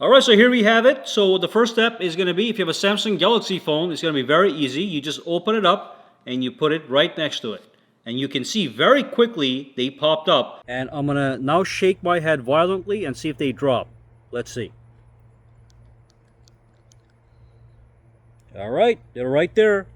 Alright, so here we have it. So the first step is going to be, if you have a Samsung Galaxy phone, it's going to be very easy. You just open it up and you put it right next to it. And you can see very quickly they popped up. And I'm going to now shake my head violently and see if they drop. Let's see. Alright, they're right there.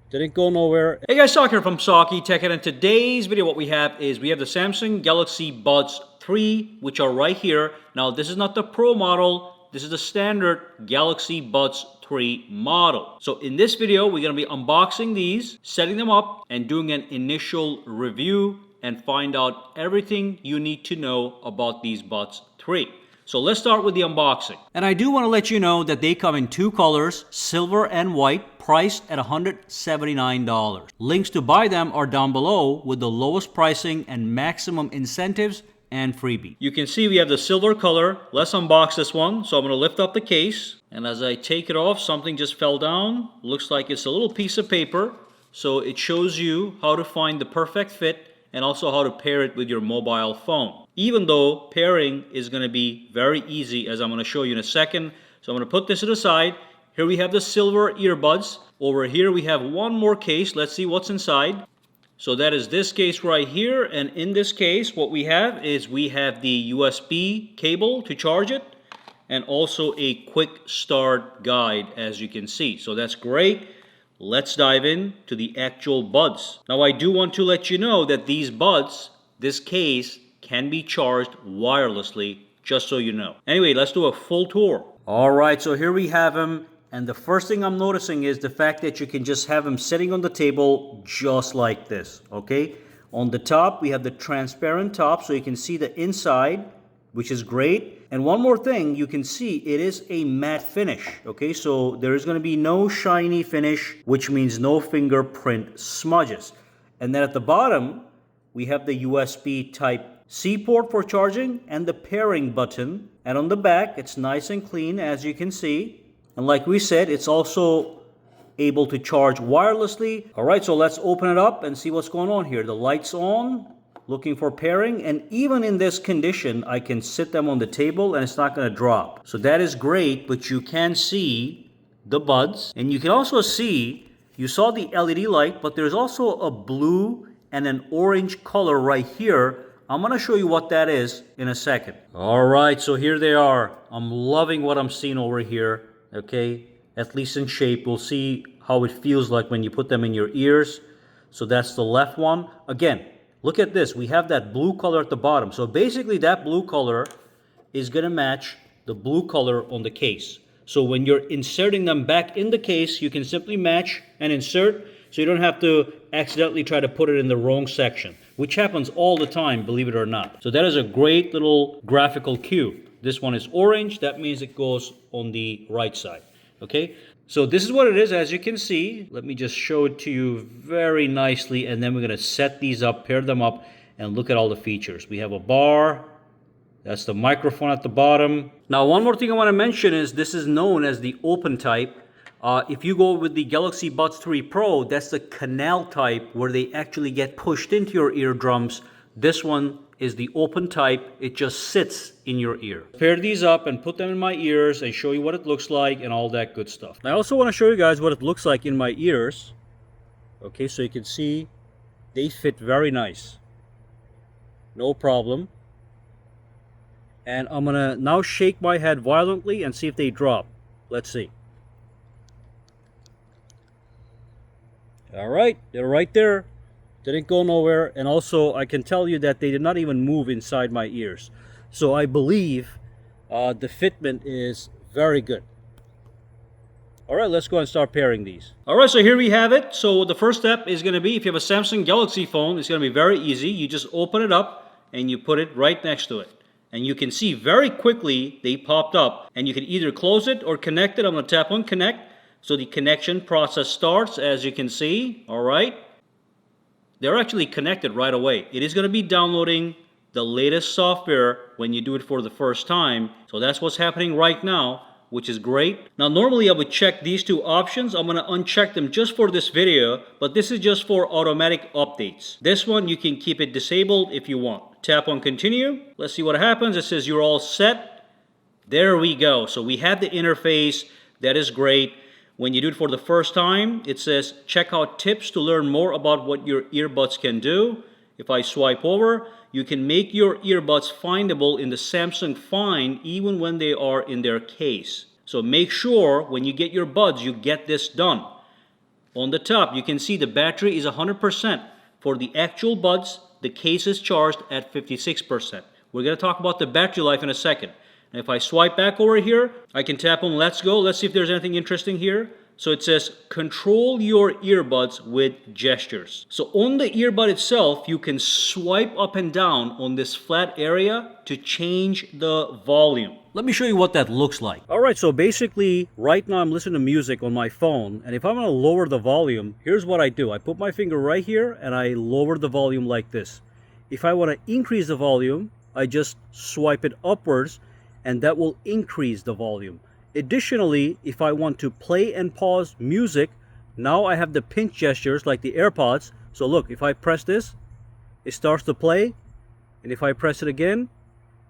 Didn't go nowhere. Hey guys, Sak here from sakitech, and in today's video what we have is the Samsung Galaxy Buds 3, which are right here. Now this is not the Pro model, this is the standard Galaxy Buds 3 model. So in this video we're going to be unboxing these, setting them up, and doing an initial review and find out everything you need to know about these Buds 3. So let's start with the unboxing. And I do want to let you know that they come in two colors, silver and white, priced at $179. Links to buy them are down below with the lowest pricing and maximum incentives and freebie. You can see we have the silver color. Let's unbox this one. So I'm going to lift up the case, and as I take it off, something just fell down. Looks like it's a little piece of paper. So it shows you how to find the perfect fit and also how to pair it with your mobile phone. Even though pairing is going to be very easy, as I'm going to show you in a second. So I'm going to put this to the side. Here we have the silver earbuds. Over here we have one more case. Let's see what's inside. So that is this case right here. And in this case, what we have is we have the USB cable to charge it, and also a quick start guide, as you can see. So that's great. Let's dive in to the actual buds. Now I do want to let you know that these buds, this case, can be charged wirelessly, just so you know. Anyway, let's do a full tour. Alright, so here we have them. And the first thing I'm noticing is the fact that you can just have them sitting on the table just like this, okay? On the top, we have the transparent top, so you can see the inside, which is great. And one more thing, you can see it is a matte finish, okay? So there is going to be no shiny finish, which means no fingerprint smudges. And then at the bottom, we have the USB Type-C port for charging and the pairing button. And on the back, it's nice and clean, as you can see. And like we said, it's also able to charge wirelessly. All right, so let's open it up and see what's going on here. The light's on, looking for pairing. And even in this condition, I can sit them on the table and it's not going to drop. So that is great, but you can see the buds. And you can also see, you saw the LED light, but there's also a blue and an orange color right here. I'm going to show you what that is in a second. All right, so here they are. I'm loving what I'm seeing over here. Okay, at least in shape. We'll see how it feels like when you put them in your ears. So that's the left one. Again, look at this. We have that blue color at the bottom. So basically that blue color is going to match the blue color on the case. So when you're inserting them back in the case, you can simply match and insert, so you don't have to accidentally try to put it in the wrong section, which happens all the time, believe it or not. So that is a great little graphical cue. This one is orange. That means it goes on the right side. Okay, so this is what it is, as you can see. Let me just show it to you very nicely, and then we're going to set these up, pair them up, and look at all the features. We have a bar. That's the microphone at the bottom. Now, one more thing I want to mention is this is known as the open type. If you go with the Galaxy Buds 3 Pro, that's the canal type, where they actually get pushed into your eardrums. This one is the open type. It just sits in your ear. Pair these up and put them in my ears and show you what it looks like and all that good stuff. I also want to show you guys what it looks like in my ears. Okay, so you can see they fit very nice. No problem. And I'm going to now shake my head violently and see if they drop. Let's see. All right, they're right there. Didn't go nowhere. And also, I can tell you that they did not even move inside my ears. So I believe the fitment is very good. All right, let's go and start pairing these. All right, so here we have it. So the first step is going to be, if you have a Samsung Galaxy phone, it's going to be very easy. You just open it up and you put it right next to it. And you can see very quickly they popped up. And you can either close it or connect it. I'm going to tap on connect. So the connection process starts, as you can see. All right. They're actually connected right away. It is going to be downloading the latest software when you do it for the first time. So that's what's happening right now, which is great. Now, normally I would check these two options. I'm going to uncheck them just for this video, but this is just for automatic updates. This one, you can keep it disabled if you want. Tap on continue. Let's see what happens. It says you're all set. There we go. So we have the interface. That is great. When you do it for the first time, it says check out tips to learn more about what your earbuds can do. If I swipe over, you can make your earbuds findable in the Samsung Find even when they are in their case. So make sure when you get your buds, you get this done. On the top, you can see the battery is 100%. For the actual buds, the case is charged at 56%. We're going to talk about the battery life in a second. And if I swipe back over here, I can tap on Let's Go. Let's see if there's anything interesting here. So it says, control your earbuds with gestures. So on the earbud itself, you can swipe up and down on this flat area to change the volume. Let me show you what that looks like. All right, so basically, right now I'm listening to music on my phone, and if I'm gonna lower the volume, here's what I do. I put my finger right here, and I lower the volume like this. If I wanna increase the volume, I just swipe it upwards, and that will increase the volume. Additionally, if I want to play and pause music, now I have the pinch gestures like the AirPods. So look, if I press this, it starts to play. And if I press it again,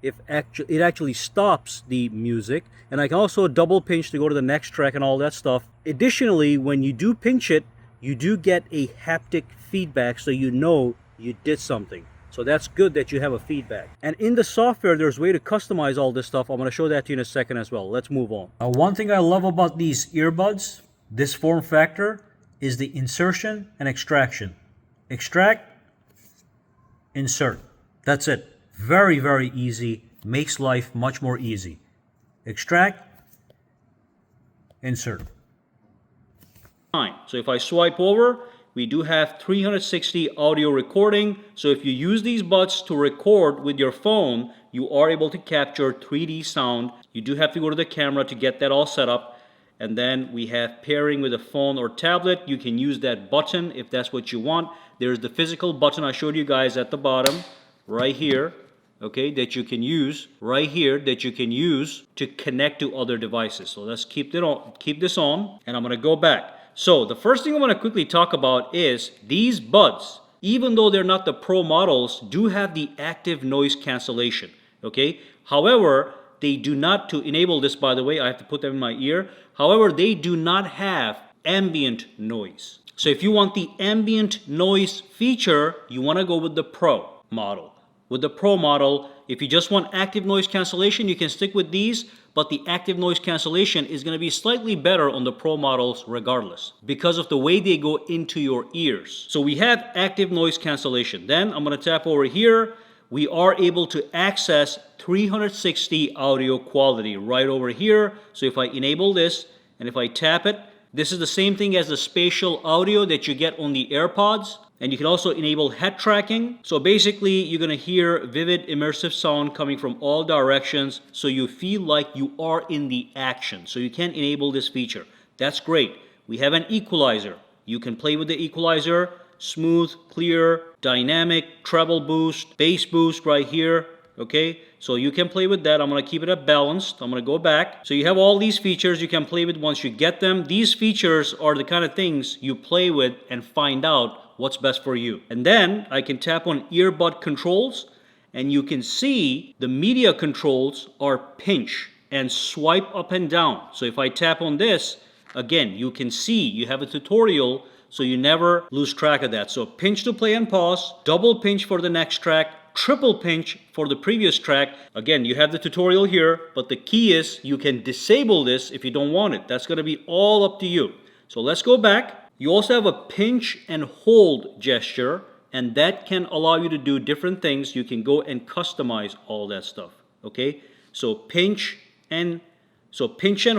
it actually stops the music. And I can also double pinch to go to the next track and all that stuff. Additionally, when you do pinch it, you do get a haptic feedback so you know you did something. So that's good that you have a feedback. And in the software, there's a way to customize all this stuff. I'm going to show that to you in a second as well. Let's move on. Now, one thing I love about these earbuds, this form factor, is the insertion and extraction. Extract, insert. That's it. Very, very easy. Makes life much more easy. Extract, insert. Fine. So if I swipe over, we do have 360 audio recording. So if you use these buds to record with your phone, you are able to capture 3D sound. You do have to go to the camera to get that all set up. And then we have pairing with a phone or tablet. You can use that button if that's what you want. There's the physical button I showed you guys at the bottom, right here, okay, that you can use, right here, that you can use to connect to other devices. So let's keep this on, and I'm gonna go back. So the first thing I want to quickly talk about is these buds, even though they're not the Pro models, do have the active noise cancellation, okay? However, they do not, to enable this, by the way, I have to put them in my ear. However, they do not have ambient noise. So if you want the ambient noise feature, you want to go with the Pro model. With the Pro model, if you just want active noise cancellation, you can stick with these, but the active noise cancellation is going to be slightly better on the Pro models regardless because of the way they go into your ears. So we have active noise cancellation. Then I'm going to tap over here. We are able to access 360 audio quality right over here. So if I enable this and if I tap it, this is the same thing as the spatial audio that you get on the AirPods. And you can also enable head tracking. So basically, you're going to hear vivid immersive sound coming from all directions so you feel like you are in the action. So you can enable this feature. That's great. We have an equalizer. You can play with the equalizer. Smooth, clear, dynamic, treble boost, bass boost right here. Okay, so you can play with that. I'm going to keep it at balanced. I'm going to go back. So you have all these features you can play with once you get them. These features are the kind of things you play with and find out what's best for you. And then I can tap on earbud controls and you can see the media controls are pinch and swipe up and down. So if I tap on this, again, you can see you have a tutorial so you never lose track of that. So pinch to play and pause, double pinch for the next track, triple pinch for the previous track. Again, you have the tutorial here, but the key is you can disable this if you don't want it. That's going to be all up to you. So let's go back. You also have a pinch and hold gesture, and that can allow you to do different things. You can go and customize all that stuff, okay? So pinch and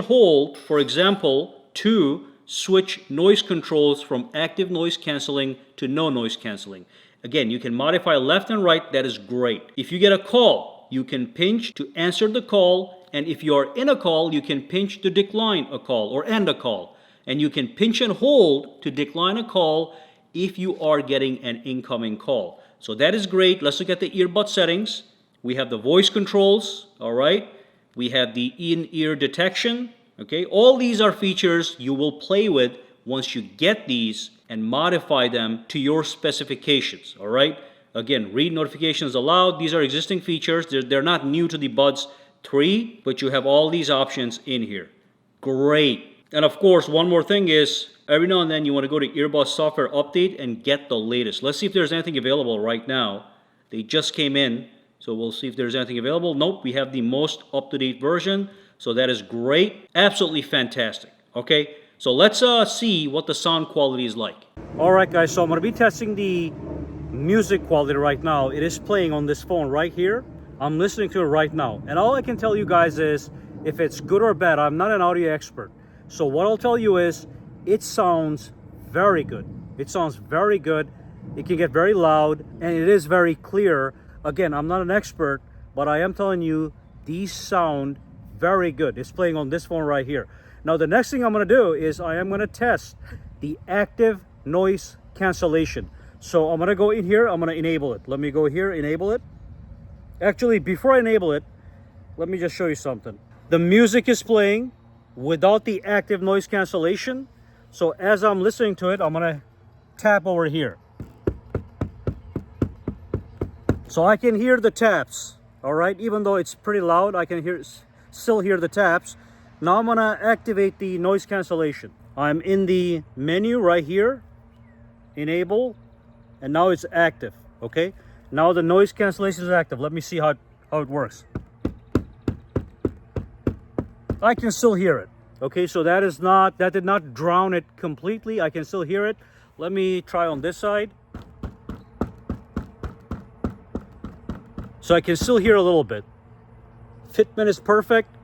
hold, for example, to switch noise controls from active noise canceling to no noise canceling. Again, you can modify left and right. That is great. If you get a call, you can pinch to answer the call, and if you are in a call, you can pinch to decline a call or end a call. And you can pinch and hold to decline a call if you are getting an incoming call. So that is great. Let's look at the earbud settings. We have the voice controls, all right? We have the in-ear detection, okay? All these are features you will play with once you get these and modify them to your specifications, all right? Again, read notifications aloud. These are existing features. They're not new to the buds 3, but you have all these options in here. Great. And of course, one more thing is, every now and then you want to go to earbud software update and get the latest. Let's see if there's anything available right now. They just came in, so we'll see if there's anything available. Nope, we have the most up-to-date version, so that is great. Absolutely fantastic. Okay, so let's see what the sound quality is like. Alright guys, so I'm going to be testing the music quality right now. It is playing on this phone right here. I'm listening to it right now. And all I can tell you guys is, if it's good or bad, I'm not an audio expert. So what I'll tell you is, it sounds very good. It sounds very good. It can get very loud, and it is very clear. Again, I'm not an expert, but I am telling you, these sound very good. It's playing on this phone right here. Now, the next thing I'm going to do is I am going to test the active noise cancellation. So I'm going to go in here. I'm going to enable it. Let me go here, enable it. Actually, before I enable it, let me just show you something. The music is playing without the active noise cancellation. So as I'm listening to it, I'm going to tap over here. So I can hear the taps, all right? Even though it's pretty loud, I can still hear the taps. Now I'm gonna activate the noise cancellation. I'm in the menu right here, enable, and now it's active, okay? Now the noise cancellation is active. Let me see how it works. I can still hear it, okay? So that did not drown it completely. I can still hear it. Let me try on this side. So I can still hear a little bit. Fitment is perfect.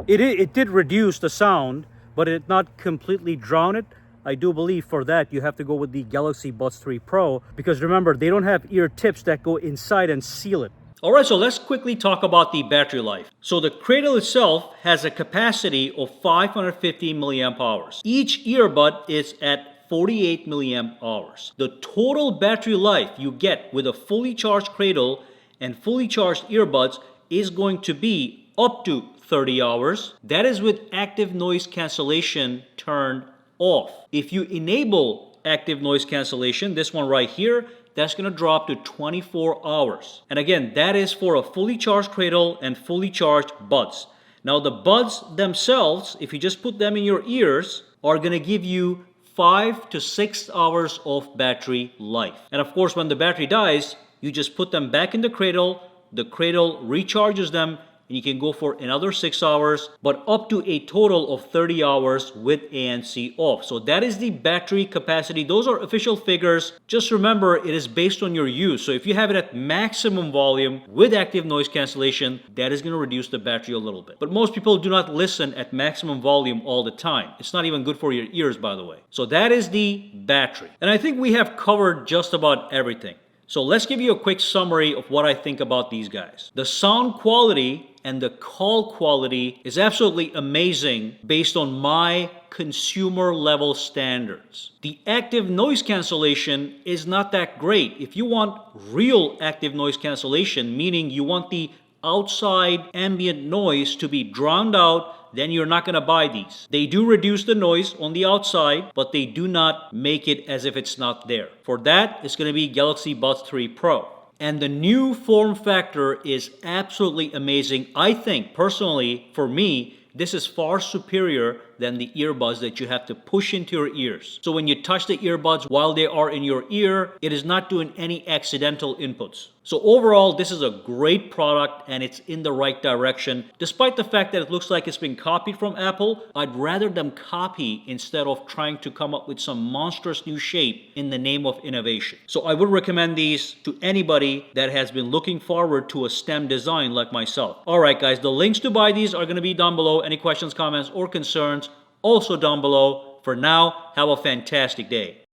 It did reduce the sound, but it did not completely drown it. I do believe for that you have to go with the Galaxy Buds 3 Pro, because remember, they don't have ear tips that go inside and seal it. Alright, so let's quickly talk about the battery life. So the cradle itself has a capacity of 550 milliamp hours. Each earbud is at 48 milliamp hours. The total battery life you get with a fully charged cradle and fully charged earbuds is going to be up to 30 hours. That is with active noise cancellation turned off. If you enable active noise cancellation, this one right here, that's going to drop to 24 hours. And again, that is for a fully charged cradle and fully charged buds. Now the buds themselves, if you just put them in your ears, are going to give you 5 to 6 hours of battery life. And of course, when the battery dies, you just put them back in the cradle recharges them, and you can go for another 6 hours, but up to a total of 30 hours with ANC off. So that is the battery capacity. Those are official figures. Just remember, it is based on your use. So if you have it at maximum volume with active noise cancellation, that is going to reduce the battery a little bit. But most people do not listen at maximum volume all the time. It's not even good for your ears, by the way. So that is the battery. And I think we have covered just about everything. So let's give you a quick summary of what I think about these guys. The sound quality and the call quality is absolutely amazing based on my consumer level standards. The active noise cancellation is not that great. If you want real active noise cancellation, meaning you want the outside ambient noise to be drowned out, then you're not going to buy these. They do reduce the noise on the outside, but they do not make it as if it's not there. For that, it's going to be Galaxy Buds 3 Pro. And the new form factor is absolutely amazing. I think, personally, for me, this is far superior than the earbuds that you have to push into your ears. So when you touch the earbuds while they are in your ear, it is not doing any accidental inputs. So overall, this is a great product and it's in the right direction. Despite the fact that it looks like it's been copied from Apple, I'd rather them copy instead of trying to come up with some monstrous new shape in the name of innovation. So I would recommend these to anybody that has been looking forward to a STEM design like myself. Alright guys, the links to buy these are going to be down below. Any questions, comments, or concerns, also down below. For now, have a fantastic day.